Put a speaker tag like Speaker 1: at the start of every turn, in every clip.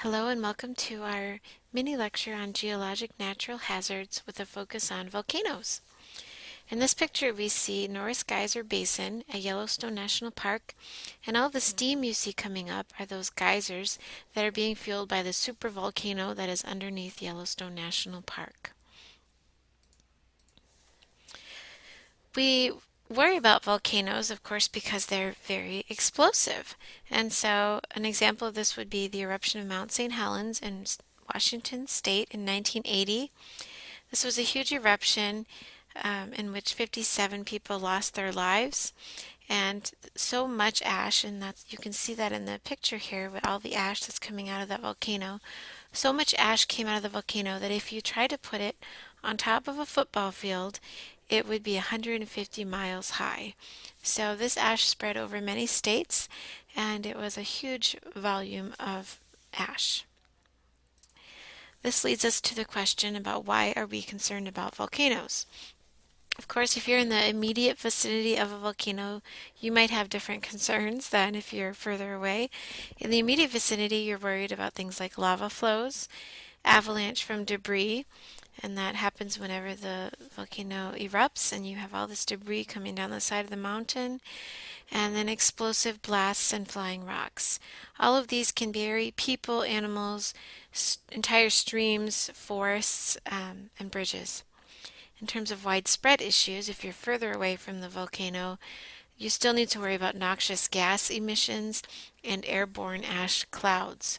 Speaker 1: Hello and welcome to our mini lecture on geologic natural hazards with a focus on volcanoes. In this picture we see Norris Geyser Basin at Yellowstone National Park, and all the steam you see coming up are those geysers that are being fueled by the supervolcano that is underneath Yellowstone National Park. We worry about volcanoes, of course, because they're very explosive. And so an example of this would be the eruption of Mount St. Helens in Washington State in 1980. This was a huge eruption in which 57 people lost their lives, and so much ash, and that you can see that in the picture here with all the ash that's coming out of that volcano. So much ash came out of the volcano that if you try to put it on top of a football field, it would be 150 miles high. So this ash spread over many states, and it was a huge volume of ash. This leads us to the question about why are we concerned about volcanoes? Of course, if you're in the immediate vicinity of a volcano, you might have different concerns than if you're further away. In the immediate vicinity, you're worried about things like lava flows, avalanche from debris, and that happens whenever the volcano erupts and you have all this debris coming down the side of the mountain, and then explosive blasts and flying rocks. All of these can bury people, animals, entire streams, forests, and bridges. In terms of widespread issues, if you're further away from the volcano, you still need to worry about noxious gas emissions and airborne ash clouds.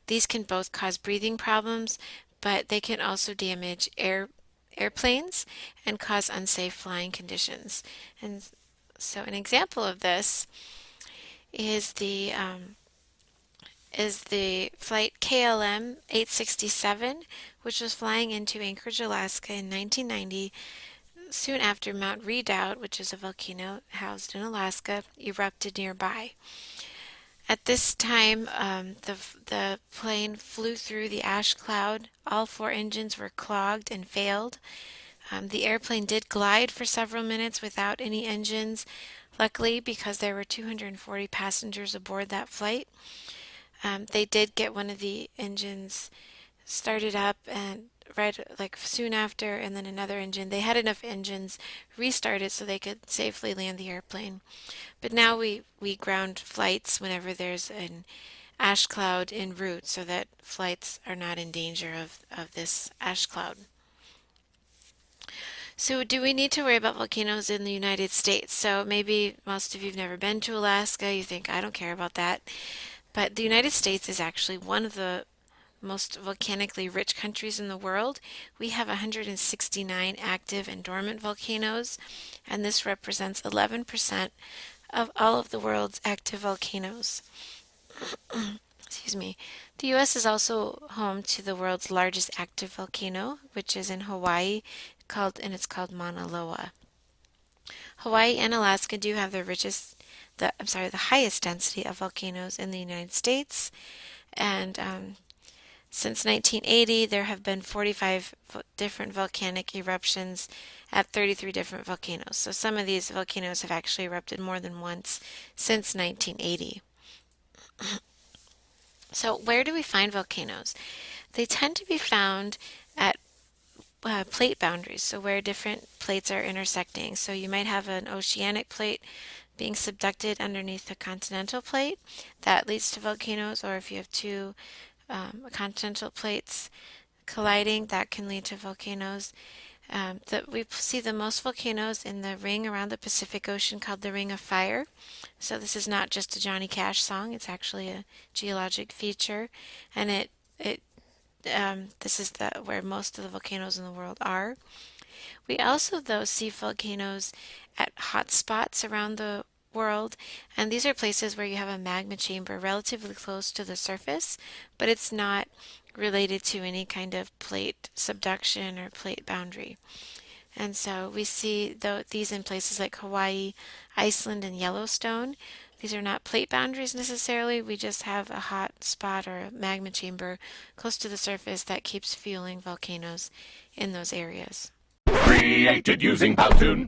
Speaker 1: These can both cause breathing problems, but they can also damage airplanes and cause unsafe flying conditions. And so an example of this is the flight KLM 867, which was flying into Anchorage, Alaska in 1990, soon after Mount Redoubt, which is a volcano housed in Alaska, erupted nearby. At this time, the plane flew through the ash cloud. All four engines were clogged and failed. The airplane did glide for several minutes without any engines, luckily because there were 240 passengers aboard that flight. They did get one of the engines started up and right like soon after, and then another engine. They had enough engines restarted so they could safely land the airplane. But now we ground flights whenever there's an ash cloud en route so that flights are not in danger of this ash cloud. So do we need to worry about volcanoes in the United States? So maybe most of you have never been to Alaska, you think I don't care about that. But the United States is actually one of the most volcanically rich countries in the world. We have 169 active and dormant volcanoes, and this represents 11% of all of the world's active volcanoes. Excuse me. The U.S. is also home to the world's largest active volcano, which is in Hawaii, it's called Mauna Loa. Hawaii and Alaska do have the highest density of volcanoes in the United States, and since 1980, there have been 45 different volcanic eruptions at 33 different volcanoes. So some of these volcanoes have actually erupted more than once since 1980. So where do we find volcanoes? They tend to be found at plate boundaries, so where different plates are intersecting. So you might have an oceanic plate being subducted underneath a continental plate. That leads to volcanoes, or if you have two continental plates colliding, that can lead to volcanoes. We see the most volcanoes in the ring around the Pacific Ocean called the Ring of Fire. So this is not just a Johnny Cash song, it's actually a geologic feature, and this is where most of the volcanoes in the world are. We also, though, see volcanoes at hot spots around the world, and these are places where you have a magma chamber relatively close to the surface, but it's not related to any kind of plate subduction or plate boundary. And so we see these in places like Hawaii, Iceland, and Yellowstone. These are not plate boundaries necessarily, we just have a hot spot or a magma chamber close to the surface that keeps fueling volcanoes in those areas.
Speaker 2: Created using Powtoon.